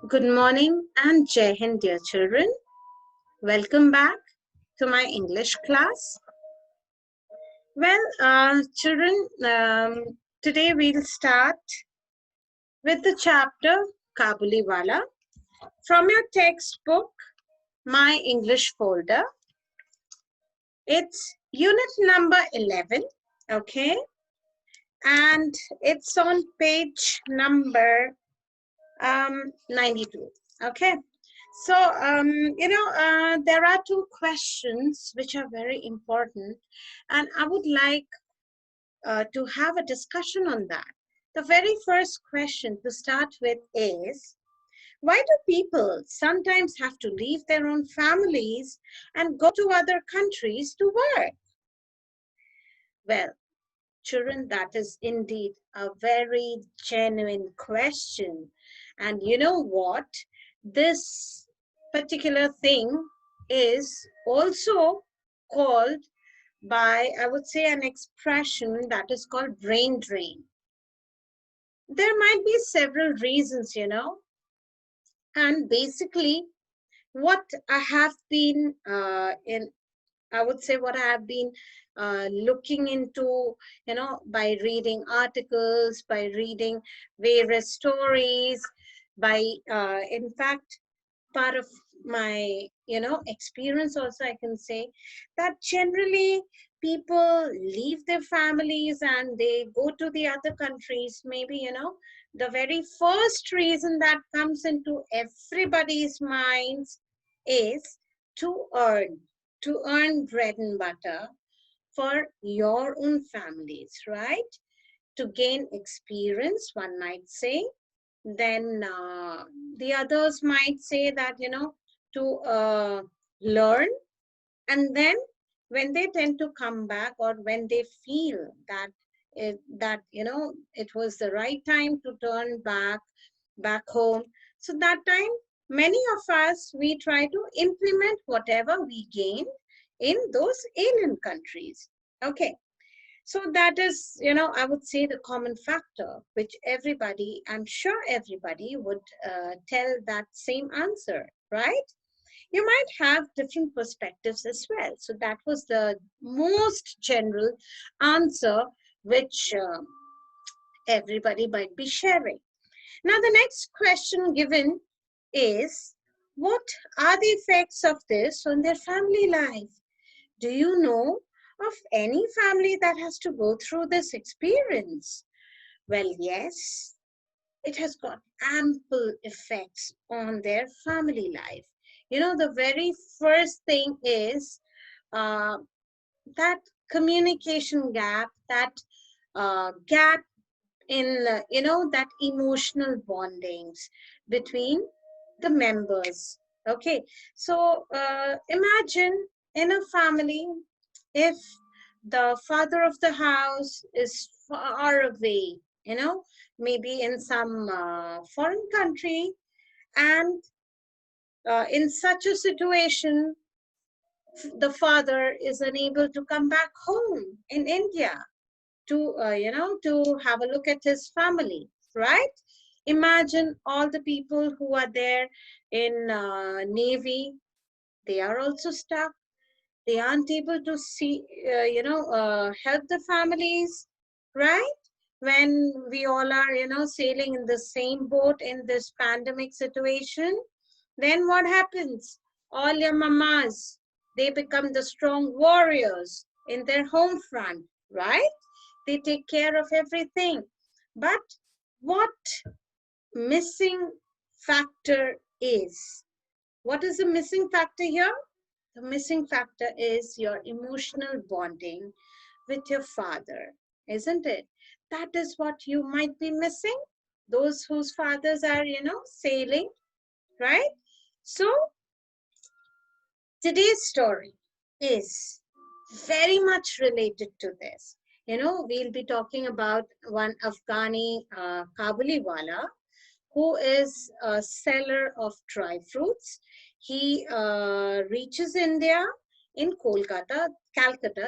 Good morning and Jai Hind, dear children. Welcome back to my English class. Children, today we'll start with the chapter Kabuliwallah from your textbook, My English Folder. It's unit number 11, okay? And it's on page number 92, okay? So, there are two questions which are very important, and I would like to have a discussion on that. The very first question to start with is, why do people sometimes have to leave their own families and go to other countries to work? Well, children, that is indeed a very genuine question. And you know what? This particular thing is also called by, I would say, an expression that is called brain drain. There might be several reasons, and basically what I have been I would say what I have been looking into, by reading articles, by reading various stories, by, in fact, part of my, experience also, I can say that generally people leave their families and they go to the other countries. Maybe, the very first reason that comes into everybody's minds is to earn bread and butter for your own families, right? To gain experience, one might say. Then the others might say that, to learn. And then when they tend to come back, or when they feel that it was the right time to turn back home, so that time many of us, we try to implement whatever we gain in those alien countries. Okay, so that is, I would say, the common factor which everybody, I'm sure everybody would tell that same answer, right? You might have different perspectives as well. So that was the most general answer which everybody might be sharing. Now, the next question given is, what are the effects of this on their family life? Do you know of any family that has to go through this experience? Well, yes, it has got ample effects on their family life. The very first thing is uh, that communication gap, that gap in, that emotional bondings between the members. Okay, so imagine in a family, if the father of the house is far away, maybe in some foreign country, and in such a situation, the father is unable to come back home in India to, to have a look at his family, right? Imagine all the people who are there in Navy, they are also stuck. They aren't able to see, help the families, right? When we all are, sailing in the same boat in this pandemic situation, then what happens? All your mamas, they become the strong warriors in their home front, right? They take care of everything. But what missing factor is? What is the missing factor here? The missing factor is your emotional bonding with your father, isn't it? That is what you might be missing. Those whose fathers are, sailing, right? So today's story is very much related to this. We'll be talking about one Afghani Kabuliwallah, who is a seller of dry fruits. He reaches India in Calcutta,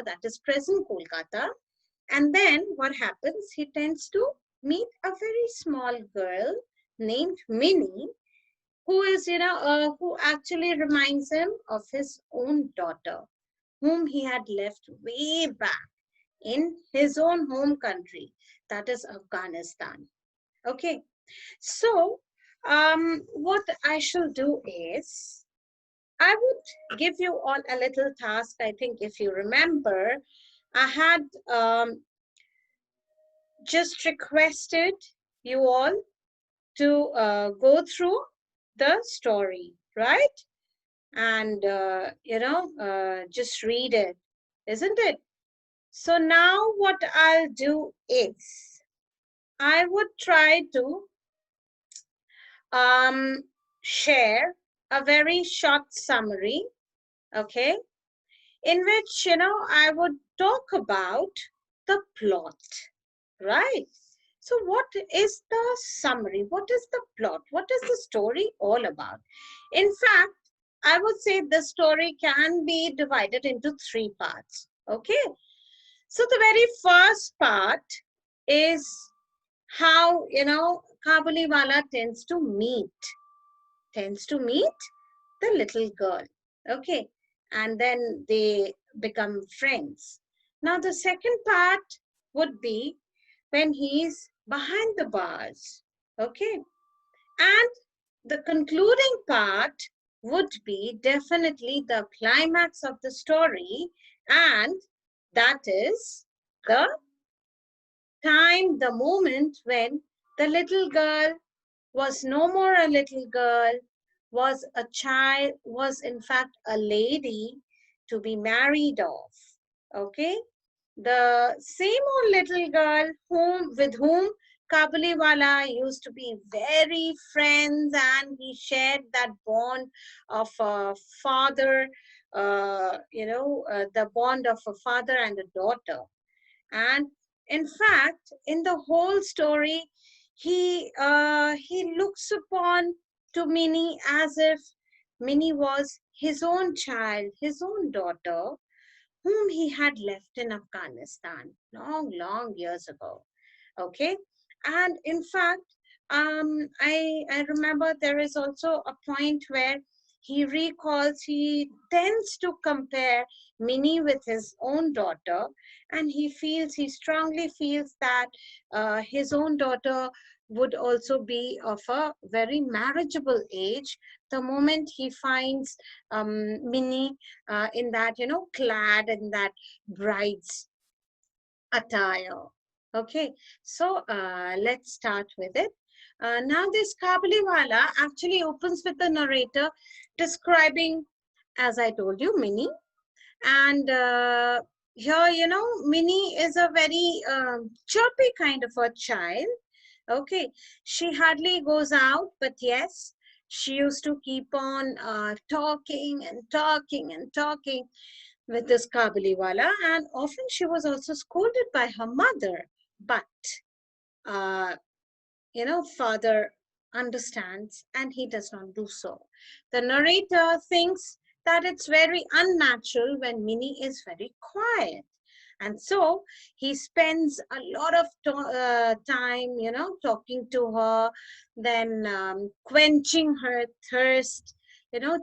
that is present Kolkata. And then what happens? He tends to meet a very small girl named Minnie, who is, who actually reminds him of his own daughter, whom he had left way back in his own home country, that is Afghanistan. Okay, so what I shall do is, I would give you all a little task. I think if you remember, I had just requested you all to go through the story, right? And, just read it, isn't it? So now what I'll do is, I would try to share a very short summary, okay, in which, I would talk about the plot, right? So what is the summary? What is the plot? What is the story all about? In fact, I would say the story can be divided into three parts, okay? So the very first part is how, Kabuliwallah tends to meet the little girl. Okay. And then they become friends. Now, the second part would be when he's behind the bars. Okay. And the concluding part would be definitely the climax of the story, and that is the time, the moment when the little girl was no more a little girl, was a child, was in fact a lady to be married off. Okay? The same old little girl with whom Kabuliwala used to be very friends, and he shared that bond of a father, the bond of a father and a daughter. And in fact, in the whole story, he looks upon to Minnie as if Minnie was his own child, his own daughter, whom he had left in Afghanistan long, long years ago. Okay, and in fact, I remember there is also a point where he tends to compare Minnie with his own daughter, and he strongly feels that his own daughter would also be of a very marriageable age the moment he finds Minnie in that, clad in that bride's attire. Okay, so let's start with it. Now, this Kabuliwala actually opens with the narrator describing, as I told you, Minnie. And here, Minnie is a very chirpy kind of a child. Okay, she hardly goes out, but yes, she used to keep on talking and talking and talking with this Kabuliwala, and often she was also scolded by her mother. But uh, father understands and he does not do so. The narrator thinks that it's very unnatural when Minnie is very quiet. And so he spends a lot of time, talking to her, then quenching her thirst.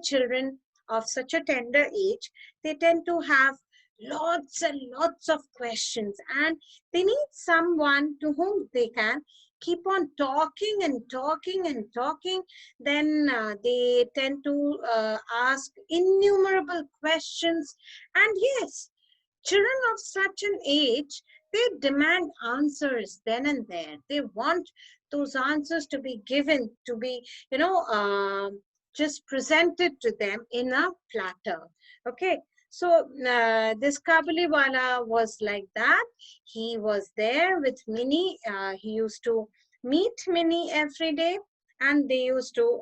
Children of such a tender age, they tend to have lots and lots of questions, and they need someone to whom they can keep on talking and talking and talking. Then they tend to ask innumerable questions. And yes, children of such an age, they demand answers then and there. They want those answers to be given, to be, just presented to them in a platter. Okay. So this Kabuliwala was like that. He was there with Minnie. He used to meet Minnie every day, and they used to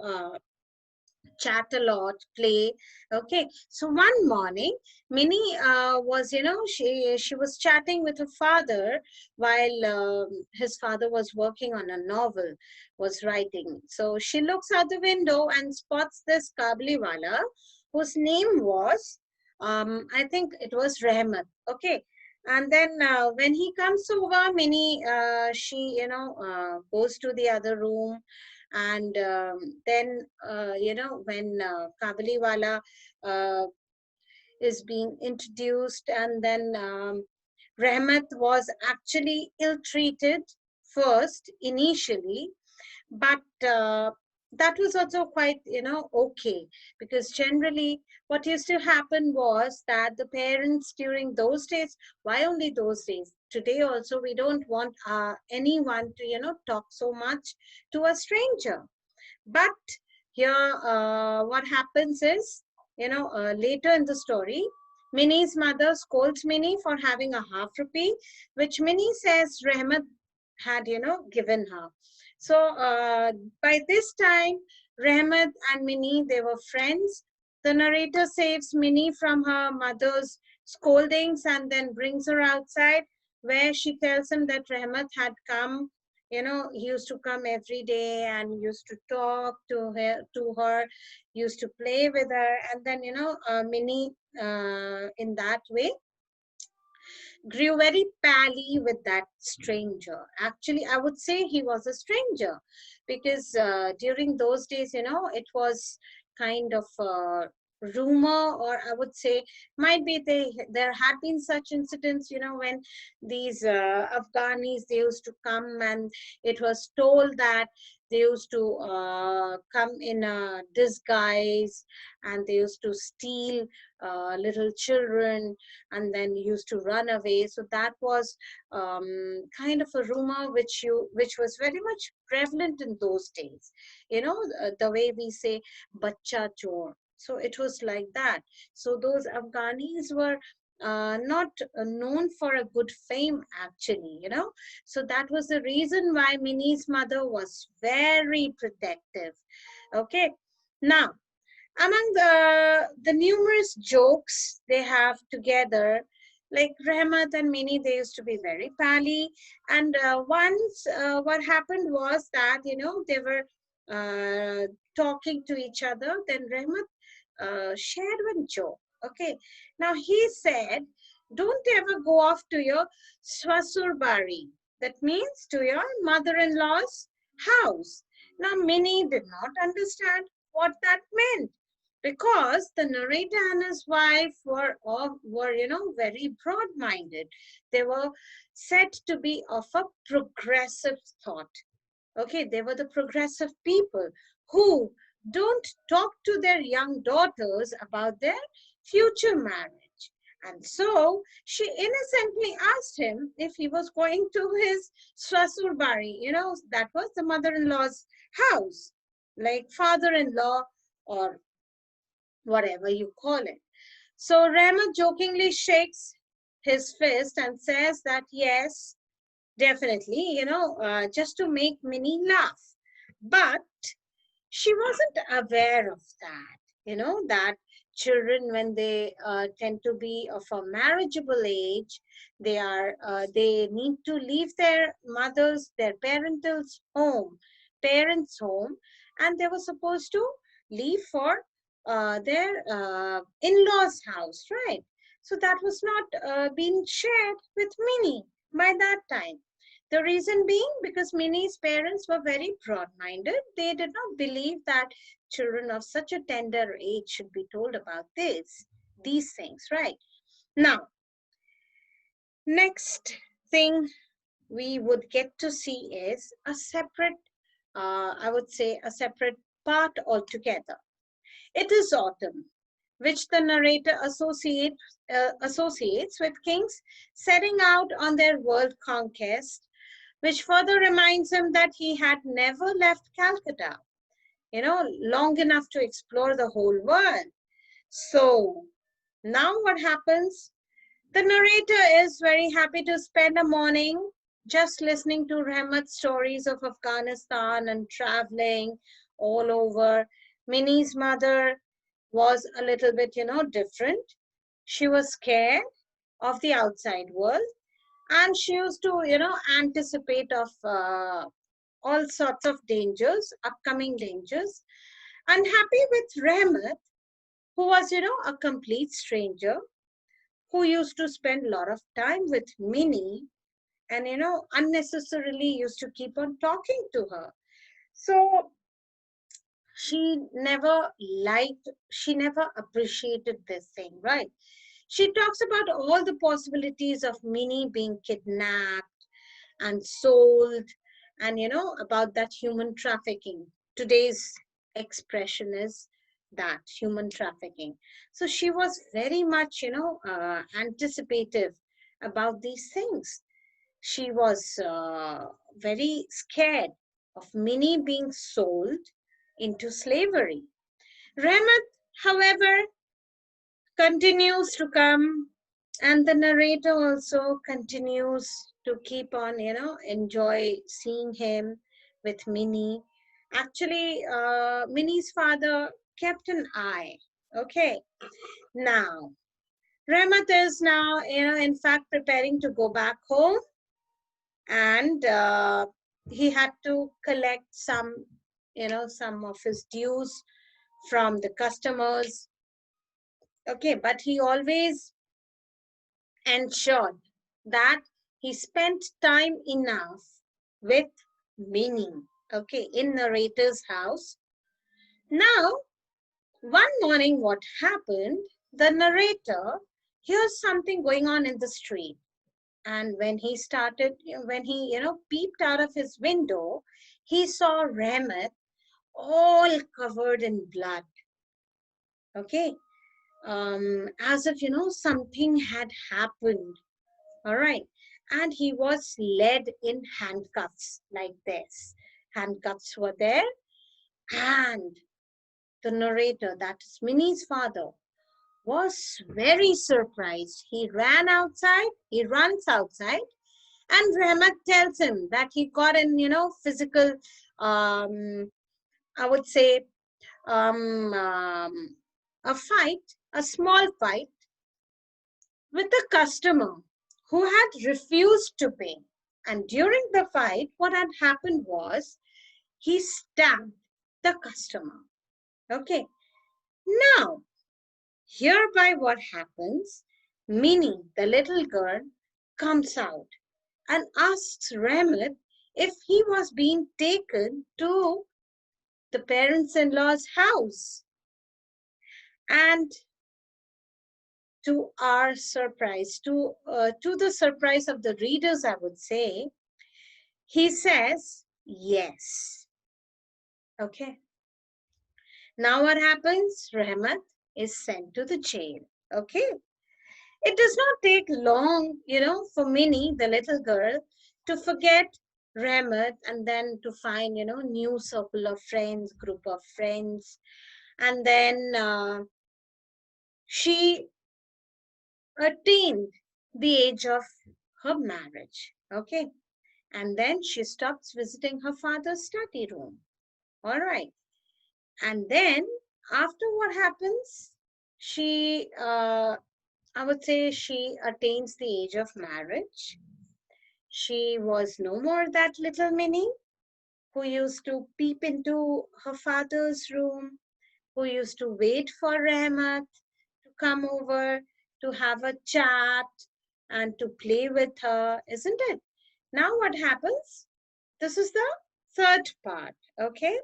chat a lot, play. Okay, so one morning, Minnie was, she was chatting with her father while his father was working on a novel, was writing. So she looks out the window and spots this Kabuliwala, whose name was, I think it was Rahmat. Okay. And then when he comes over, Minnie, she, goes to the other room, And then, when Kabuliwallah is being introduced, and then Rahmat was actually ill-treated first, initially, but that was also quite, okay, because generally what used to happen was that the parents during those days, why only those days, today also we don't want anyone to, talk so much to a stranger. But here, what happens is, later in the story, Minnie's mother scolds Minnie for having a half rupee, which Minnie says Rahmat had, given her. So by this time, Rahmat and Minnie, they were friends. The narrator saves Minnie from her mother's scoldings and then brings her outside, where she tells him that Rahmat had come. He used to come every day and used to talk to her, used to play with her, and then Minnie, in that way, grew very pally with that stranger. Actually, I would say he was a stranger, because during those days, it was kind of a rumor, or I would say, might be there had been such incidents, when these Afghanis, they used to come, and it was told that they used to come in a disguise, and they used to steal little children, and then used to run away. So that was kind of a rumor which was very much prevalent in those days. The way we say "bacha chor." So it was like that. So those Afghanis were not known for a good fame, actually. So that was the reason why Minnie's mother was very protective. Okay, now, among the numerous jokes they have together, like Rahmat and Minnie, they used to be very pally. And once, what happened was that, they were talking to each other. Then Rahmat shared one joke. Okay. Now he said, don't ever go off to your swasurbari. That means to your mother-in-law's house. Now Minnie did not understand what that meant, because the narrator and his wife were very broad-minded. They were said to be of a progressive thought. Okay, they were the progressive people who don't talk to their young daughters about their future marriage. And so she innocently asked him if he was going to his swasurbari, that was the mother-in-law's house, like father-in-law, or whatever you call it. So Rama jokingly shakes his fist and says that yes, definitely, just to make Minnie laugh. But she wasn't aware of that, that children, when they tend to be of a marriageable age, they need to leave their parents' home, and they were supposed to leave for their in-laws' house, right? So that was not being shared with Minnie by that time. The reason being because Minnie's parents were very broad-minded. They did not believe that children of such a tender age should be told about these things, right? Now, next thing we would get to see is a separate, I would say, a separate part altogether. It is autumn, which the narrator associates with kings setting out on their world conquest, which further reminds him that he had never left Calcutta, long enough to explore the whole world. So now what happens? The narrator is very happy to spend a morning just listening to Rahmat's stories of Afghanistan and traveling all over. Minnie's mother was a little bit, different. She was scared of the outside world, and she used to, anticipate of all sorts of dangers, upcoming dangers. Unhappy with Rahmat, who was, a complete stranger, who used to spend a lot of time with Minnie, and, unnecessarily used to keep on talking to her. So she never liked, she never appreciated this thing, right? She talks about all the possibilities of Minnie being kidnapped and sold, and about that human trafficking. Today's expression is that human trafficking. So she was very much, anticipative about these things. She was very scared of Minnie being sold into slavery. Rahmat, however, continues to come, and the narrator also continues to keep on, enjoy seeing him with Minnie. Actually, Minnie's father kept an eye. Okay, now Rahmat is now, in fact, preparing to go back home, and he had to collect some of his dues from the customers. Okay, but he always ensured that he spent time enough with Minnie, okay, in narrator's house. Now, one morning, what happened? The narrator hears something going on in the street. And when he peeped out of his window, he saw Rahmat all covered in blood. Okay. As if, something had happened. All right. And he was led in handcuffs like this. Handcuffs were there. And the narrator, that is Minnie's father, was very surprised. He runs outside, and Rahmat tells him that he got in, physical, I would say, a fight, a small fight with a customer who had refused to pay. And during the fight, what had happened was he stabbed the customer. Okay. Now, hereby what happens, Minnie, the little girl, comes out and asks Rahmat if he was being taken to the parents-in-law's house. And to our surprise, to the surprise of the readers, I would say, he says yes. Okay. Now what happens? Rahmat is sent to the jail. Okay. It does not take long, for Minnie, the little girl, to forget Rahmat and then to find, new circle of friends, group of friends. And then she attained the age of her marriage. Okay. And then she stops visiting her father's study room. All right. And then after what happens, she, I would say she attains the age of marriage. She was no more that little Minnie who used to peep into her father's room, who used to wait for Rahmat to come over to have a chat and to play with her, isn't it? Now what happens? This is the third part, okay?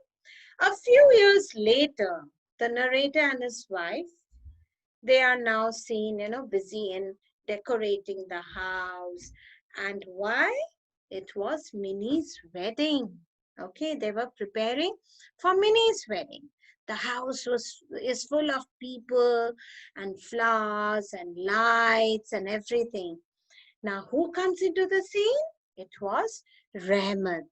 A few years later, the narrator and his wife, they are now seen, busy in decorating the house. And why? It was Minnie's wedding. Okay, they were preparing for Minnie's wedding. The house is full of people and flowers and lights and everything. Now, who comes into the scene? It was Rahmat,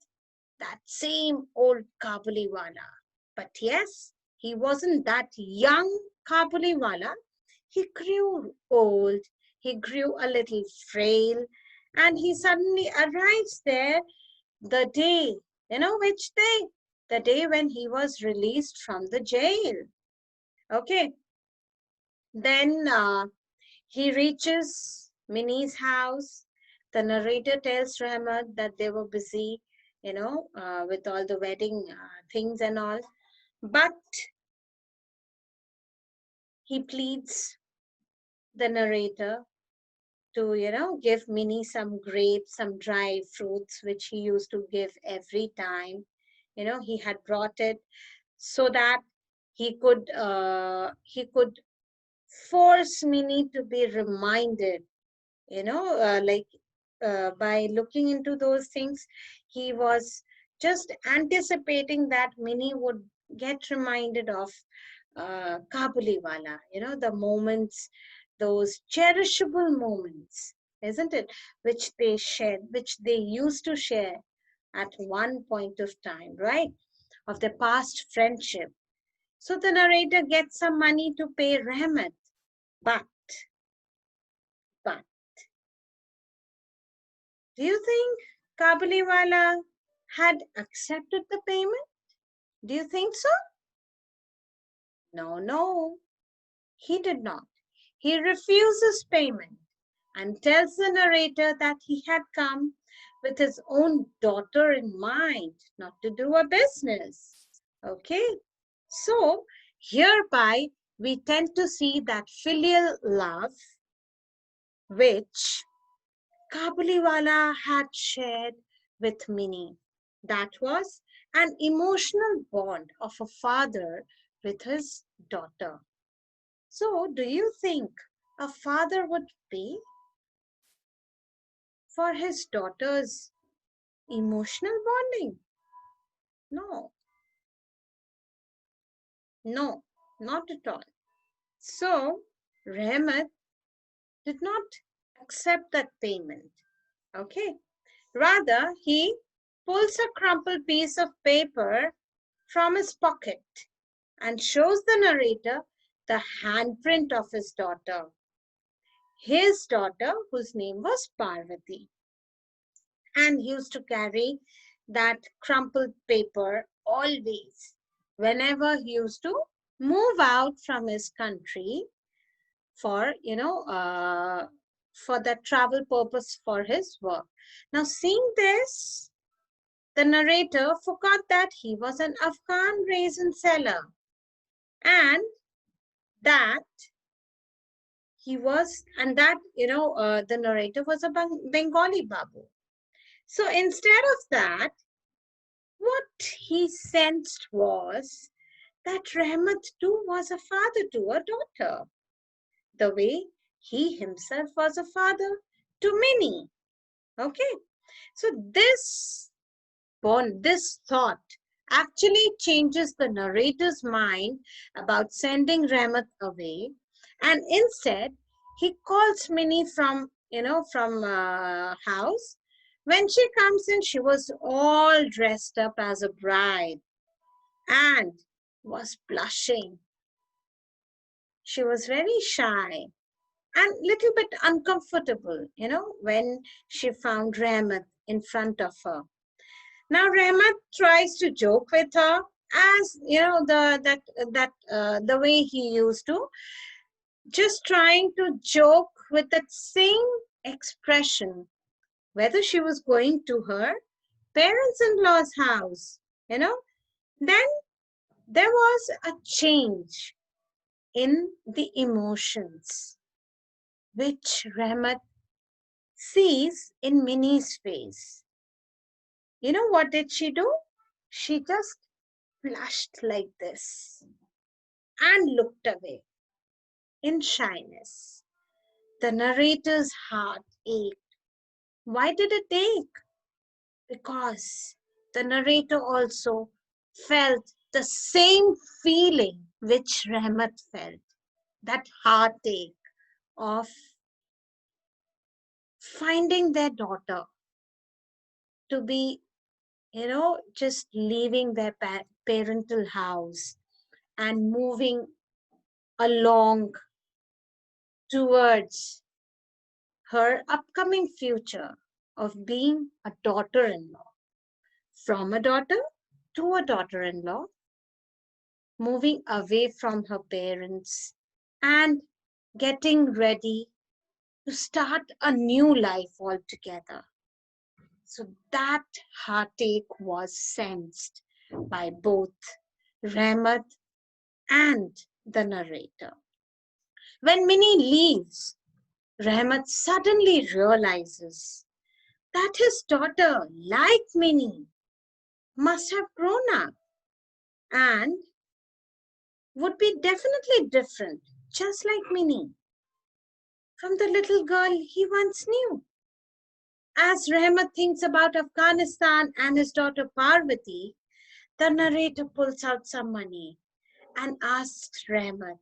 that same old Kabuliwallah. But yes, he wasn't that young Kabuliwallah. He grew old, he grew a little frail, and he suddenly arrives there the day, which day? The day when he was released from the jail. Okay. Then he reaches Minnie's house. The narrator tells Rahmat that they were busy, with all the wedding things and all. But he pleads the narrator to, give Minnie some grapes, some dry fruits, which he used to give every time. He had brought it. so that he could force Minnie to be reminded, by looking into those things, he was just anticipating that Minnie would get reminded of Kabuliwallah, the moments, those cherishable moments, isn't it? Which they shared, which they used to share at one point of time, right? Of their past friendship. So the narrator gets some money to pay Rahmat, but, but, do you think Kabuliwala had accepted the payment? Do you think so? No, he did not. He refuses payment and tells the narrator that he had come with his own daughter in mind, not to do a business. Okay? So, hereby, we tend to see that filial love which Kabuliwala had shared with Minnie. That was an emotional bond of a father with his daughter. So, do you think a father would pay for his daughter's emotional bonding? No, no, not at all. So, Rahmat did not accept that payment. Okay. Rather, he pulls a crumpled piece of paper from his pocket and shows the narrator the handprint of his daughter. His daughter, whose name was Parvati, and he used to carry that crumpled paper always whenever he used to move out from his country for for the travel purpose for his work. Now, seeing this, the narrator forgot that he was an Afghan raisin seller and that the narrator was a Bengali Babu. So instead of that, what he sensed was that Rahmat too was a father to a daughter, the way he himself was a father to Minnie. Okay, so this thought actually changes the narrator's mind about sending Rahmat away, and instead he calls Minnie from house. When she comes in, she was all dressed up as a bride and was blushing. She was very shy and little bit uncomfortable, when she found Rahmat in front of her. Now Rahmat tries to joke with her, as the way he used to, just trying to joke with that same expression, whether she was going to her parents-in-law's house, then there was a change in the emotions which Rahmat sees in Minnie's face. You know what did she do? She just blushed like this and looked away in shyness. The narrator's heart ached. Why did it ache? Because the narrator also felt the same feeling which Rahmat felt, that heartache of finding their daughter to be, just leaving their parental house and moving along towards her upcoming future of being a daughter-in-law. From a daughter to a daughter-in-law, moving away from her parents and getting ready to start a new life altogether. So that heartache was sensed by both Rahmat and the narrator. When Minnie leaves, Rahmat suddenly realizes that his daughter, like Minnie, must have grown up and would be definitely different, just like Minnie, from the little girl he once knew. As Rahmat thinks about Afghanistan and his daughter Parvati, the narrator pulls out some money and asks Rahmat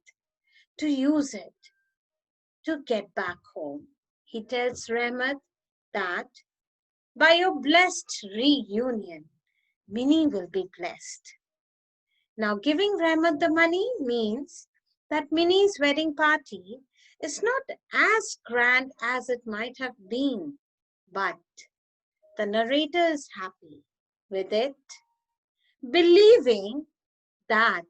to use it to get back home. He tells Rahmat that by your blessed reunion, Minnie will be blessed. Now, giving Rahmat the money means that Minnie's wedding party is not as grand as it might have been, but the narrator is happy with it, believing that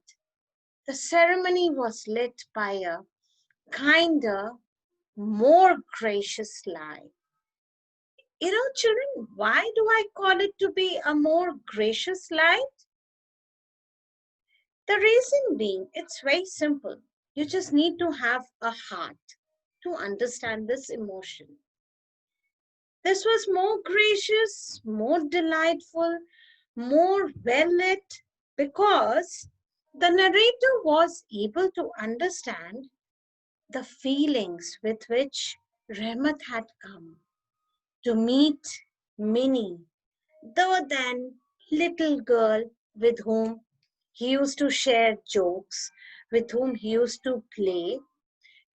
the ceremony was lit by a kinder, more gracious light. You know, children, why do I call it to be a more gracious light? The reason being, it's very simple. You just need to have a heart to understand this emotion. This was more gracious, more delightful, more well lit because the narrator was able to understand the feelings with which Rahmat had come to meet Minnie, the then little girl with whom he used to share jokes, with whom he used to play,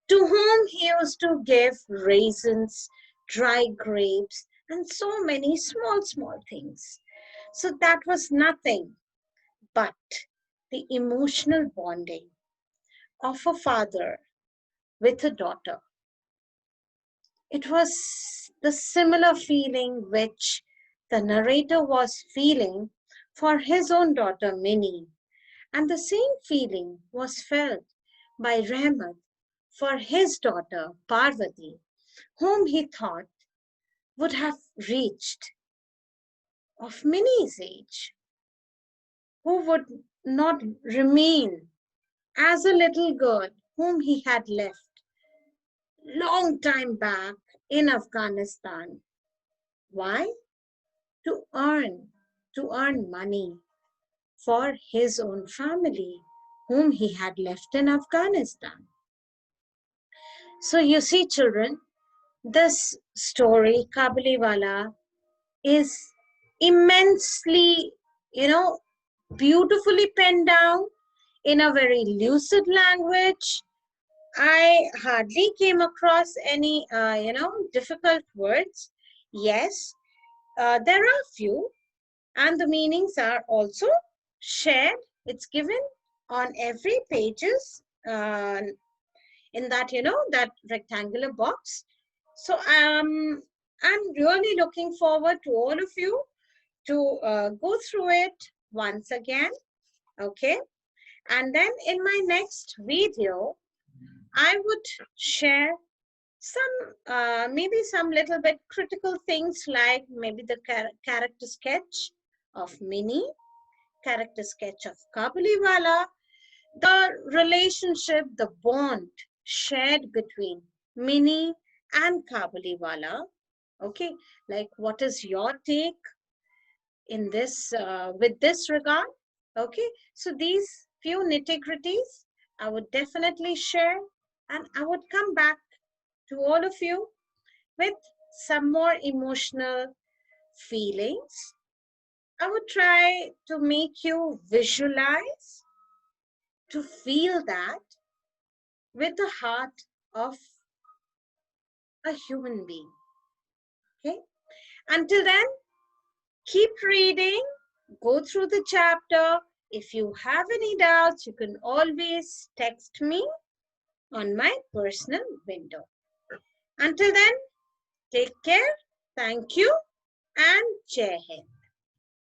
to whom he used to give raisins, dry grapes, and so many small things. So that was nothing but the emotional bonding of a father with a daughter. It was the similar feeling which the narrator was feeling for his own daughter Minnie, and the same feeling was felt by Rahmat for his daughter Parvati, whom he thought would have reached of Minnie's age, who would not remain as a little girl whom he had left long time back in Afghanistan. Why? To earn money for his own family whom he had left in Afghanistan. So you see, children, this story, Kabuliwallah, is immensely, beautifully penned down in a very lucid language. I hardly came across any, difficult words. Yes, there are few, and the meanings are also shared. It's given on every pages in that, that rectangular box. So I'm really looking forward to all of you to go through it once again. Okay. And then in my next video, I would share maybe some little bit critical things like maybe the character sketch of Minnie, character sketch of Kabuliwallah, the relationship, the bond shared between Minnie and Kabuliwallah. Okay, like what is your take in this with this regard? Okay, so these few nitty-gritties I would definitely share, and I would come back to all of you with some more emotional feelings. I would try to make you visualize, to feel that with the heart of a human being. Okay. Until then, keep reading, go through the chapter. If you have any doubts, you can always text me on my personal window. Until then, take care. Thank you and Jai Hind.